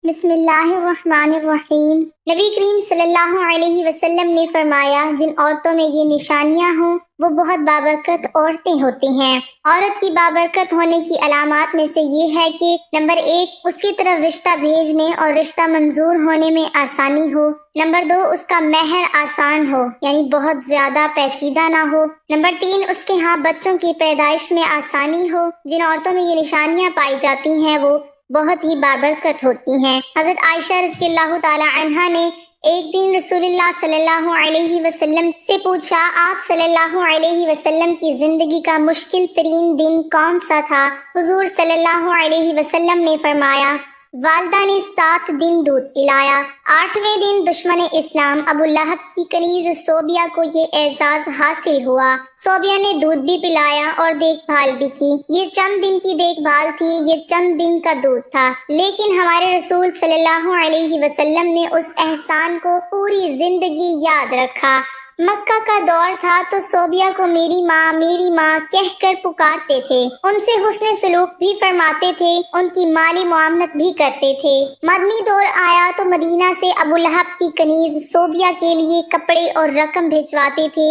بسم اللہ الرحمن الرحیم۔ نبی کریم صلی اللہ علیہ وسلم نے فرمایا، جن عورتوں میں یہ نشانیاں ہوں وہ بہت بابرکت عورتیں ہوتی ہیں۔ عورت کی بابرکت ہونے کی علامات میں سے یہ ہے کہ نمبر 1، اس کی طرف رشتہ بھیجنے اور رشتہ منظور ہونے میں آسانی ہو۔ نمبر 2، اس کا مہر آسان ہو، یعنی بہت زیادہ پیچیدہ نہ ہو۔ نمبر 3، اس کے ہاں بچوں کی پیدائش میں آسانی ہو۔ جن عورتوں میں یہ نشانیاں پائی جاتی ہیں وہ بہت ہی بابرکت ہوتی ہیں۔ حضرت عائشہ رضی اللہ تعالی عنہا نے ایک دن رسول اللہ صلی اللہ علیہ وسلم سے پوچھا، آپ صلی اللہ علیہ وسلم کی زندگی کا مشکل ترین دن کون سا تھا؟ حضور صلی اللہ علیہ وسلم نے فرمایا، والدہ نے 7 دن دودھ پلایا۔ 8ویں دن دشمن اسلام ابو لہب کی کنیز صوبیہ کو یہ اعزاز حاصل ہوا۔ صوبیہ نے دودھ بھی پلایا اور دیکھ بھال بھی کی۔ یہ چند دن کی دیکھ بھال تھی، یہ چند دن کا دودھ تھا، لیکن ہمارے رسول صلی اللہ علیہ وسلم نے اس احسان کو پوری زندگی یاد رکھا۔ مکہ کا دور تھا تو صوبیہ کو میری ماں کہہ کر پکارتے تھے، ان سے حسن سلوک بھی فرماتے تھے، ان کی مالی معاونت بھی کرتے تھے۔ مدنی دور آیا تو مدینہ سے ابو لہب کی کنیز صوبیہ کے لیے کپڑے اور رقم بھجواتے تھے۔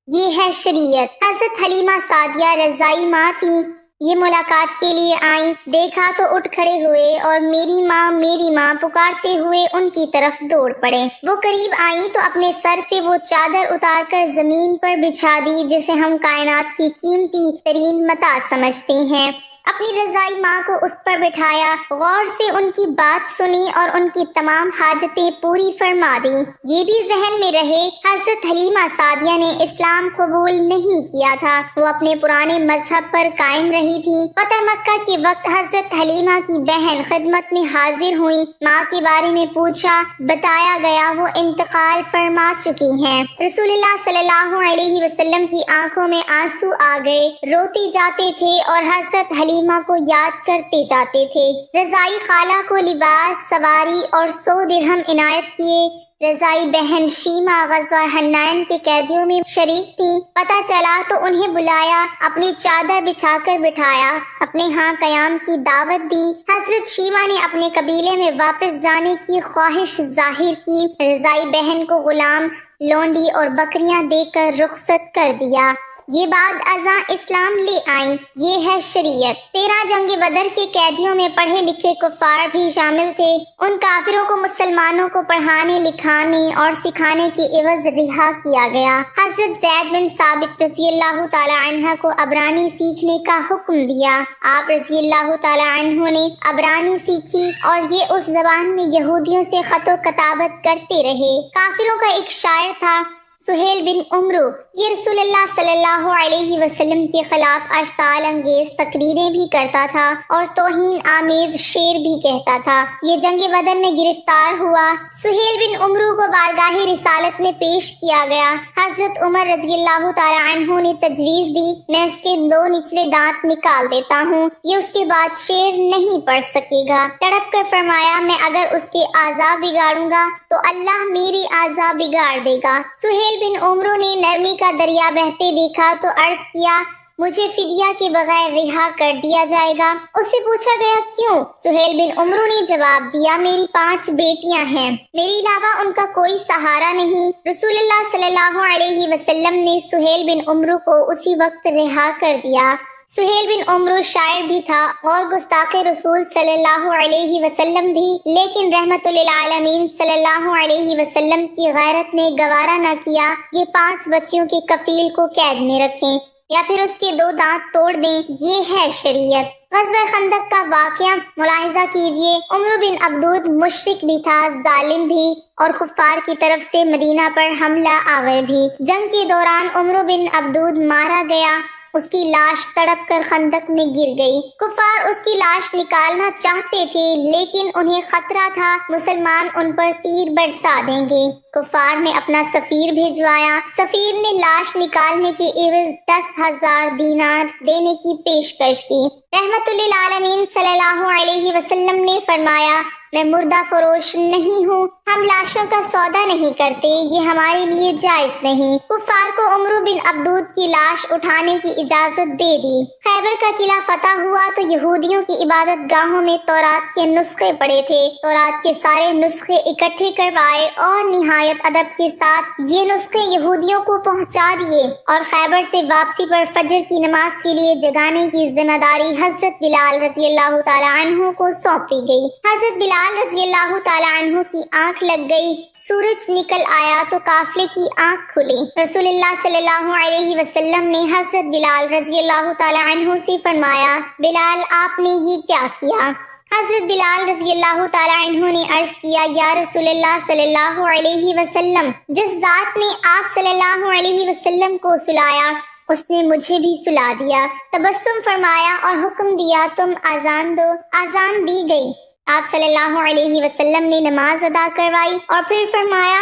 یہ ہے شریعت۔ حضرت حلیمہ سعدیہ رضائی ماں تھی، یہ ملاقات کے لیے آئیں، دیکھا تو اٹھ کھڑے ہوئے اور میری ماں پکارتے ہوئے ان کی طرف دوڑ پڑے۔ وہ قریب آئیں تو اپنے سر سے وہ چادر اتار کر زمین پر بچھا دی جسے ہم کائنات کی قیمتی ترین متاع سمجھتے ہیں۔ اپنی رضائی ماں کو اس پر بٹھایا، غور سے ان کی بات سنی اور ان کی تمام حاجتیں پوری فرما دی۔ یہ بھی ذہن میں رہے، حضرت حلیمہ سعدیہ نے اسلام قبول نہیں کیا تھا، وہ اپنے پرانے مذہب پر قائم رہی تھی۔ فتح مکہ کے وقت حضرت حلیمہ کی بہن خدمت میں حاضر ہوئی، ماں کے بارے میں پوچھا، بتایا گیا وہ انتقال فرما چکی ہیں۔ رسول اللہ صلی اللہ علیہ وسلم کی آنکھوں میں آنسو آ گئے، روتے جاتے تھے اور حضرت حلیمہ کو یاد کرتے جاتے تھے۔ رضائی خالہ کو لباس، سواری اور 100 درہم عنایت کیے۔ رضائی بہن شیمہ غزوہ حنین کے قیدیوں میں شریک تھی، پتہ چلا تو انہیں بلایا، اپنی چادر بچھا کر بٹھایا، اپنے ہاں قیام کی دعوت دی۔ حضرت شیمہ نے اپنے قبیلے میں واپس جانے کی خواہش ظاہر کی۔ رضائی بہن کو غلام، لونڈی اور بکریاں دے کر رخصت کر دیا۔ یہ بعد ازاں اسلام لے آئیں، یہ ہے شریعت۔ 13 جنگ بدر کے قیدیوں میں پڑھے لکھے کفار بھی شامل تھے۔ ان کافروں کو مسلمانوں کو پڑھانے، لکھانے اور سکھانے کے عوض رہا کیا گیا۔ حضرت زید بن ثابت رضی اللہ تعالی عنہ کو عبرانی سیکھنے کا حکم دیا۔ آپ رضی اللہ تعالی عنہ نے عبرانی سیکھی اور یہ اس زبان میں یہودیوں سے خط و کتابت کرتے رہے۔ کافروں کا ایک شاعر تھا، سہیل بن عمرو، یہ رسول اللہ صلی اللہ علیہ وسلم کے خلاف اشتعال انگیز تقریریں بھی کرتا تھا اور توہین آمیز شعر بھی کہتا تھا۔ یہ جنگ بدر میں گرفتار ہوا۔ سہیل بن عمرو کو بارگاہ رسالت میں پیش کیا گیا۔ حضرت عمر رضی اللہ تعالی عنہ نے تجویز دی، میں اس کے 2 نچلے دانت نکال دیتا ہوں، یہ اس کے بعد شعر نہیں پڑھ سکے گا۔ تڑپ کر فرمایا، میں اگر اس کے اعضاء بگاڑوں گا تو اللہ میری اعضاء بگاڑ دے گا۔ سہیل بن عمرو نے نرمی کا دریا بہتے دیکھا تو عرض کیا، مجھے فدیہ کے بغیر رہا کر دیا جائے گا؟ اس سے پوچھا گیا، کیوں؟ سہیل بن عمرو نے جواب دیا، میری 5 بیٹیاں ہیں، میرے علاوہ ان کا کوئی سہارا نہیں۔ رسول اللہ صلی اللہ علیہ وسلم نے سہیل بن عمرو کو اسی وقت رہا کر دیا۔ سہیل بن عمرو شاعر بھی تھا اور گستاخ رسول صلی اللہ علیہ وسلم بھی، لیکن رحمت للعالمین صلی اللہ علیہ وسلم کی غیرت نے گوارا نہ کیا یہ 5 بچیوں کے کفیل کو قید میں رکھیں یا پھر اس کے 2 دانت توڑ دیں۔ یہ ہے شریعت۔ غزوہ خندق کا واقعہ ملاحظہ کیجئے۔ عمرو بن عبدود مشرک بھی تھا، ظالم بھی، اور کفار کی طرف سے مدینہ پر حملہ آور بھی۔ جنگ کے دوران عمرو بن عبدود مارا گیا، اس کی لاش تڑپ کر خندق میں گر گئی۔ کفار اس کی لاش نکالنا چاہتے تھے لیکن انہیں خطرہ تھا مسلمان ان پر تیر برسا دیں گے۔ کفار نے اپنا سفیر بھیجوایا، سفیر نے لاش نکالنے کے عوض 10,000 دینار دینے کی پیشکش کی۔ رحمت للعالمین صلی اللہ علیہ وسلم نے فرمایا، میں مردہ فروش نہیں ہوں، ہم لاشوں کا سودا نہیں کرتے، یہ ہمارے لیے جائز نہیں۔ کفار کو عمرو بن عبدود کی لاش اٹھانے کی اجازت دے دی۔ خیبر کا قلعہ فتح ہوا تو یہودیوں کی عبادت گاہوں میں تورات کے نسخے پڑے تھے۔ تورات کے سارے نسخے اکٹھے کروائے اور نہایت ادب کے ساتھ یہ نسخے یہودیوں کو پہنچا دیے، اور خیبر سے واپسی پر فجر کی نماز کے لیے جگانے کی ذمہ داری حضرت بلال رضی اللہ تعالی عنہ کو سونپی گئی۔ حضرت بلال رضی اللہ تعالی عنہ کی آنکھ لگ گئی، سورج نکل آیا تو قافلے کی آنکھ کھلی۔ رسول اللہ صلی اللہ علیہ وسلم نے حضرت بلال رضی اللہ تعالی عنہ سے فرمایا، بلال آپ نے یہ کیا کیا؟ حضرت بلال رضی اللہ تعالی عنہ نے عرض کیا، یا رسول اللہ صلی اللہ علیہ وسلم، جس ذات نے آپ صلی اللہ علیہ وسلم کو سلایا اس نے مجھے بھی سلا دیا۔ تبسم فرمایا اور حکم دیا، تم اذان دو۔ اذان دی گئی۔ آپ صلی اللہ علیہ وسلم نے نماز ادا کروائی اور پھر فرمایا،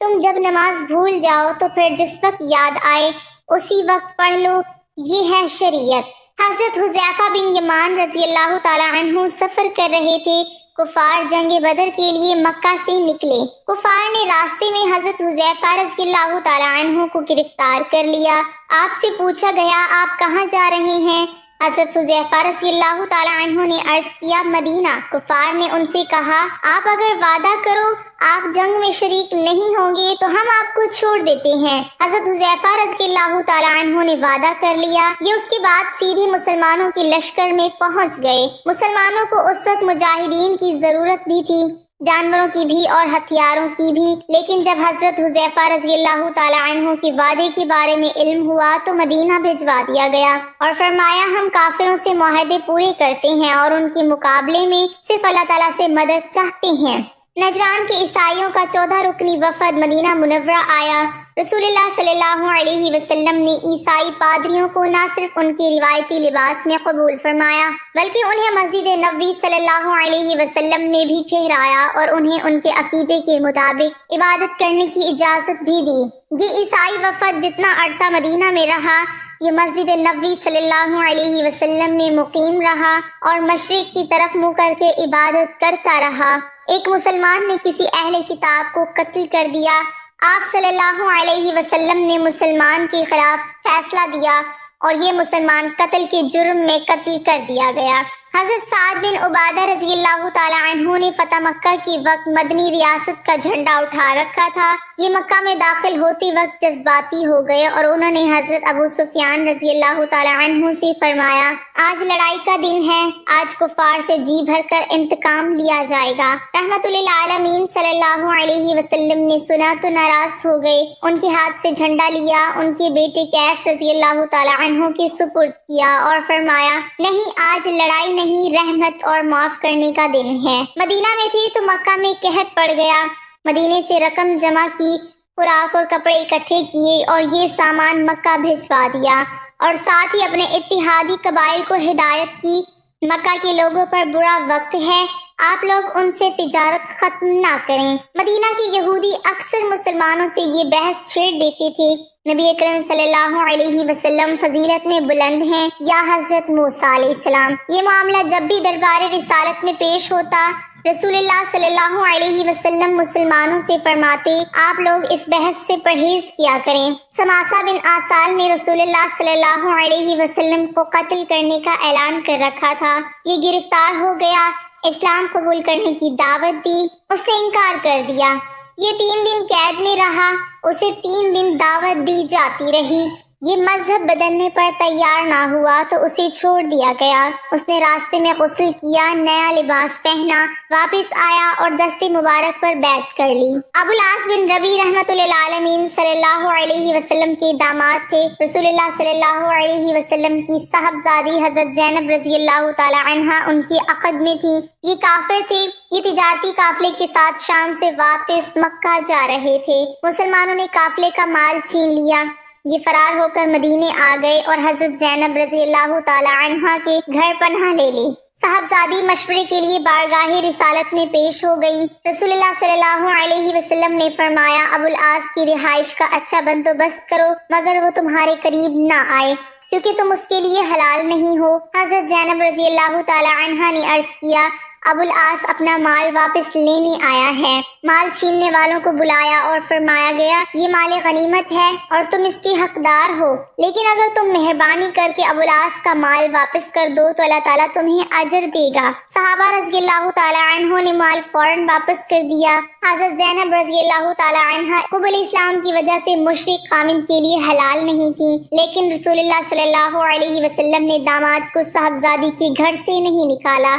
تم جب نماز بھول جاؤ تو پھر جس وقت یاد آئے اسی وقت پڑھ لو، یہ ہے شریعت۔ حضرت حذیفہ بن یمان رضی اللہ تعالی عنہ سفر کر رہے تھے۔ کفار جنگ بدر کے لیے مکہ سے نکلے۔ کفار نے راستے میں حضرت حذیفہ رضی اللہ تعالی عنہ کو گرفتار کر لیا۔ آپ سے پوچھا گیا، آپ کہاں جا رہے ہیں؟ حضرت حذیفہ رضی اللہ تعالی عنہ نے عرض کیا، مدینہ۔ کفار نے ان سے کہا، آپ اگر وعدہ کرو آپ جنگ میں شریک نہیں ہوں گے تو ہم آپ کو چھوڑ دیتے ہیں۔ حضرت حذیفہ رضی اللہ تعالی عنہ نے وعدہ کر لیا۔ یہ اس کے بعد سیدھے مسلمانوں کے لشکر میں پہنچ گئے۔ مسلمانوں کو اس وقت مجاہدین کی ضرورت بھی تھی، جانوروں کی بھی اور ہتھیاروں کی بھی، لیکن جب حضرت حذیفہ رضی اللہ تعالی عنہ کے وعدے کے بارے میں علم ہوا تو مدینہ بھجوا دیا گیا اور فرمایا، ہم کافروں سے معاہدے پورے کرتے ہیں اور ان کے مقابلے میں صرف اللہ تعالیٰ سے مدد چاہتے ہیں۔ نجران کے عیسائیوں کا 14 رکنی وفد مدینہ منورہ آیا۔ رسول اللہ صلی اللہ علیہ وسلم نے عیسائی پادریوں کو نہ صرف ان کے روایتی لباس میں قبول فرمایا بلکہ انہیں مسجد نبوی صلی اللہ علیہ وسلم میں بھی ٹھہرایا اور انہیں ان کے عقیدے کے مطابق عبادت کرنے کی اجازت بھی دی۔ یہ عیسائی وفد جتنا عرصہ مدینہ میں رہا، یہ مسجد نبوی صلی اللہ علیہ وسلم میں مقیم رہا اور مشرق کی طرف منہ کر کے عبادت کرتا رہا۔ ایک مسلمان نے کسی اہل کتاب کو قتل کر دیا۔ آپ صلی اللہ علیہ وسلم نے مسلمان کے خلاف فیصلہ دیا اور یہ مسلمان قتل کے جرم میں قتل کر دیا گیا۔ حضرت سعد بن عبادہ رضی اللہ تعالی عنہ نے فتح مکہ کے وقت مدنی ریاست کا جھنڈا اٹھا رکھا تھا۔ یہ مکہ میں داخل ہوتے وقت جذباتی ہو گئے اور انہوں نے حضرت ابو سفیان رضی اللہ تعالی عنہ سے فرمایا، آج لڑائی کا دن ہے، آج کفار سے جی بھر کر انتقام لیا جائے گا۔ رحمت للعالمین صلی اللہ علیہ وسلم نے سنا تو ناراض ہو گئے، ان کے ہاتھ سے جھنڈا لیا، ان کے بیٹے قیس رضی اللہ تعالی عنہ کے سپرد کیا اور فرمایا، نہیں، آج لڑائی نہیں، رحمت اور معاف کرنے کا دن ہے۔ مدینہ میں تھی تو مکہ میں قحط پڑ گیا۔ مدینے سے رقم جمع کی، خوراک اور کپڑے اکٹھے کیے اور یہ سامان مکہ بھجوا دیا اور ساتھ ہی اپنے اتحادی قبائل کو ہدایت کی، مکہ کے لوگوں پر برا وقت ہے، آپ لوگ ان سے تجارت ختم نہ کریں۔ مدینہ کے یہودی اکثر مسلمانوں سے یہ بحث چھیڑ دیتے تھے، نبی اکرم صلی اللہ علیہ وسلم فضیلت میں بلند ہیں یا حضرت موسیٰ علیہ السلام۔ یہ معاملہ جب بھی دربار رسالت میں پیش ہوتا، رسول اللہ صلی اللہ علیہ وسلم مسلمانوں سے فرماتے، آپ لوگ اس بحث سے پرہیز کیا کریں۔ سماسہ بن آسال نے رسول اللہ صلی اللہ علیہ وسلم کو قتل کرنے کا اعلان کر رکھا تھا۔ یہ گرفتار ہو گیا، اسلام قبول کرنے کی دعوت دی، اس نے انکار کر دیا۔ یہ 3 دن قید میں رہا، اسے 3 دن دعوت دی جاتی رہی۔ یہ مذہب بدلنے پر تیار نہ ہوا تو اسے چھوڑ دیا گیا۔ اس نے راستے میں غسل کیا، نیا لباس پہنا، واپس آیا اور دست مبارک پر بیعت کر لی۔ ابو العاص بن ربیع رحمۃ للعالمین صلی اللہ علیہ وسلم کے داماد تھے۔ رسول اللہ صلی اللہ علیہ وسلم کی صاحبزادی حضرت زینب رضی اللہ تعالی عنہا ان کی عقد میں تھی۔ یہ کافر تھے، یہ تجارتی قافلے کے ساتھ شام سے واپس مکہ جا رہے تھے۔ مسلمانوں نے قافلے کا مال چھین لیا، یہ فرار ہو کر مدینے آ گئے اور حضرت زینب رضی اللہ تعالی عنہا کے گھر پناہ لے لی۔ صاحبزادی مشورے کے لیے بارگاہ رسالت میں پیش ہو گئی۔ رسول اللہ صلی اللہ علیہ وسلم نے فرمایا، ابو العاص کی رہائش کا اچھا بندوبست کرو مگر وہ تمہارے قریب نہ آئے کیونکہ تم اس کے لیے حلال نہیں ہو۔ حضرت زینب رضی اللہ تعالی عنہا نے عرض کیا، ابو العاص اپنا مال واپس لینے آیا ہے۔ مال چھیننے والوں کو بلایا اور فرمایا گیا یہ مال غنیمت ہے اور تم اس کے حقدار ہو، لیکن اگر تم مہربانی کر کے ابو العاص کا مال واپس کر دو تو اللہ تعالیٰ تمہیں اجر دے گا۔ صحابہ رضی اللہ تعالیٰ عنہ نے مال فوراً واپس کر دیا۔ حضرت زینب رضی اللہ تعالیٰ عنہ قبول اسلام کی وجہ سے مشرک خامد کے لیے حلال نہیں تھی، لیکن رسول اللہ صلی اللہ علیہ وسلم نے داماد کو صاحبزادی کے گھر سے نہیں نکالا۔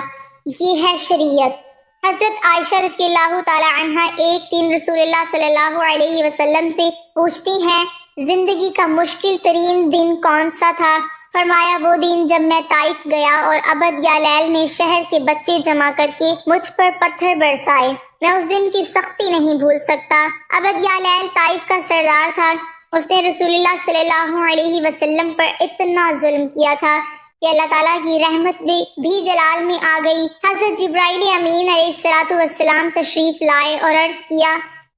یہ ہے شریعت۔ حضرت عائشہ رضی اللہ تعالیٰ عنہ ایک دن رسول اللہ صلی اللہ علیہ وسلم سے پوچھتی ہیں زندگی کا مشکل ترین دن کون سا تھا؟ فرمایا وہ دن جب میں طائف گیا اور عبد یا لیل نے شہر کے بچے جمع کر کے مجھ پر پتھر برسائے۔ میں اس دن کی سختی نہیں بھول سکتا۔ عبد یا لیل طائف کا سردار تھا۔ اس نے رسول اللہ صلی اللہ علیہ وسلم پر اتنا ظلم کیا تھا کہ اللہ تعالیٰ کی رحمت بھی جلال میں آ گئی۔ حضرت جبرائیل امین علیہ السلام تشریف لائے اور عرض کیا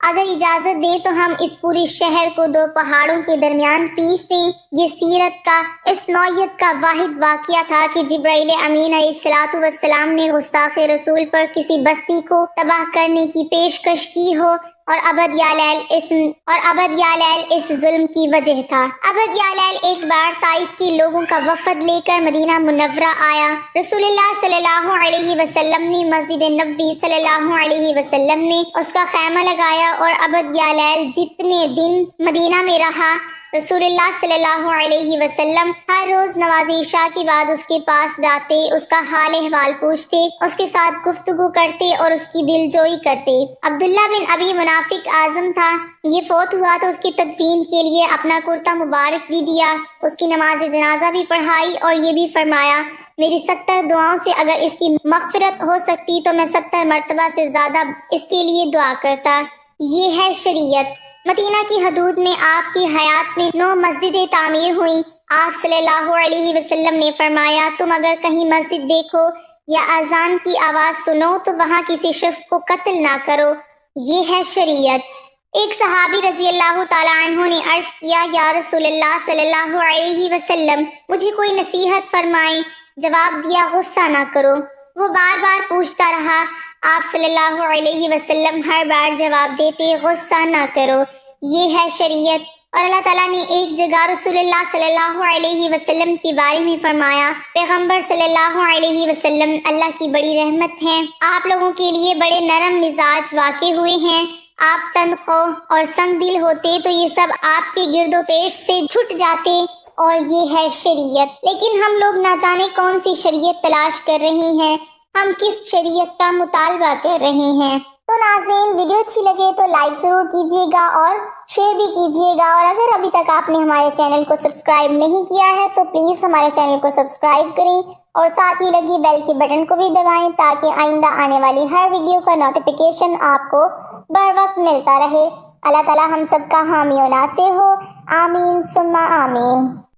اگر اجازت دیں تو ہم اس پورے شہر کو دو پہاڑوں کے درمیان پیس دیں۔ یہ سیرت کا اس نوعیت کا واحد واقعہ تھا کہ جبرائیل امین علیہ السلام نے گستاخ رسول پر کسی بستی کو تباہ کرنے کی پیشکش کی ہو اور عبد یا لیل اس ظلم کی وجہ تھا۔ عبد یا لیل ایک بار طائف کے لوگوں کا وفد لے کر مدینہ منورہ آیا۔ رسول اللہ صلی اللہ علیہ وسلم نے مسجد نبوی صلی اللہ علیہ وسلم میں اس کا خیمہ لگایا اور عبد یا لیل جتنے دن مدینہ میں رہا رسول اللہ صلی اللہ علیہ وسلم ہر روز نماز عشاء کے بعد اس کے پاس جاتے، اس کا حال احوال پوچھتے، اس کے ساتھ گفتگو کرتے اور اس کی دل جوئی کرتے۔ عبداللہ بن ابی منافق اعظم تھا، یہ فوت ہوا تو اس کی تدفین کے لیے اپنا کرتا مبارک بھی دیا، اس کی نماز جنازہ بھی پڑھائی اور یہ بھی فرمایا میری 70 دعاؤں سے اگر اس کی مغفرت ہو سکتی تو میں 70 مرتبہ سے زیادہ اس کے لیے دعا کرتا۔ یہ ہے شریعت۔ مدینہ کی حدود میں آپ کی حیات میں 9 مسجدیں تعمیر ہوئیں۔ آپ صلی اللہ علیہ وسلم نے فرمایا تم اگر کہیں مسجد دیکھو یا اذان کی آواز سنو تو وہاں کسی شخص کو قتل نہ کرو۔ یہ ہے شریعت۔ ایک صحابی رضی اللہ تعالیٰ عنہ نے عرض کیا یا رسول اللہ صلی اللہ علیہ وسلم مجھے کوئی نصیحت فرمائیں۔ جواب دیا غصہ نہ کرو۔ وہ بار بار پوچھتا رہا، آپ صلی اللہ علیہ وسلم ہر بار جواب دیتے غصہ نہ کرو۔ یہ ہے شریعت۔ اور اللہ تعالیٰ نے ایک جگہ رسول اللہ صلی اللہ علیہ وسلم کے بارے میں فرمایا پیغمبر صلی اللہ علیہ وسلم اللہ کی بڑی رحمت ہیں، آپ لوگوں کے لیے بڑے نرم مزاج واقع ہوئے ہیں، آپ تندخواہ اور سنگ دل ہوتے تو یہ سب آپ کے گرد و پیش سے چھٹ جاتے۔ اور یہ ہے شریعت۔ لیکن ہم لوگ نہ جانے کون سی شریعت تلاش کر رہے ہیں، ہم کس شریعت کا مطالبہ کر رہے ہیں۔ تو ناظرین ویڈیو اچھی لگے تو لائک ضرور کیجیے گا اور شیئر بھی کیجیے گا، اور اگر ابھی تک آپ نے ہمارے چینل کو سبسکرائب نہیں کیا ہے تو پلیز ہمارے چینل کو سبسکرائب کریں اور ساتھ ہی لگی بیل کے بٹن کو بھی دبائیں تاکہ آئندہ آنے والی ہر ویڈیو کا نوٹیفیکیشن آپ کو بر وقت ملتا رہے۔ اللہ تعالی ہم سب کا حامی و ناصر ہو، آمین ثم آمین۔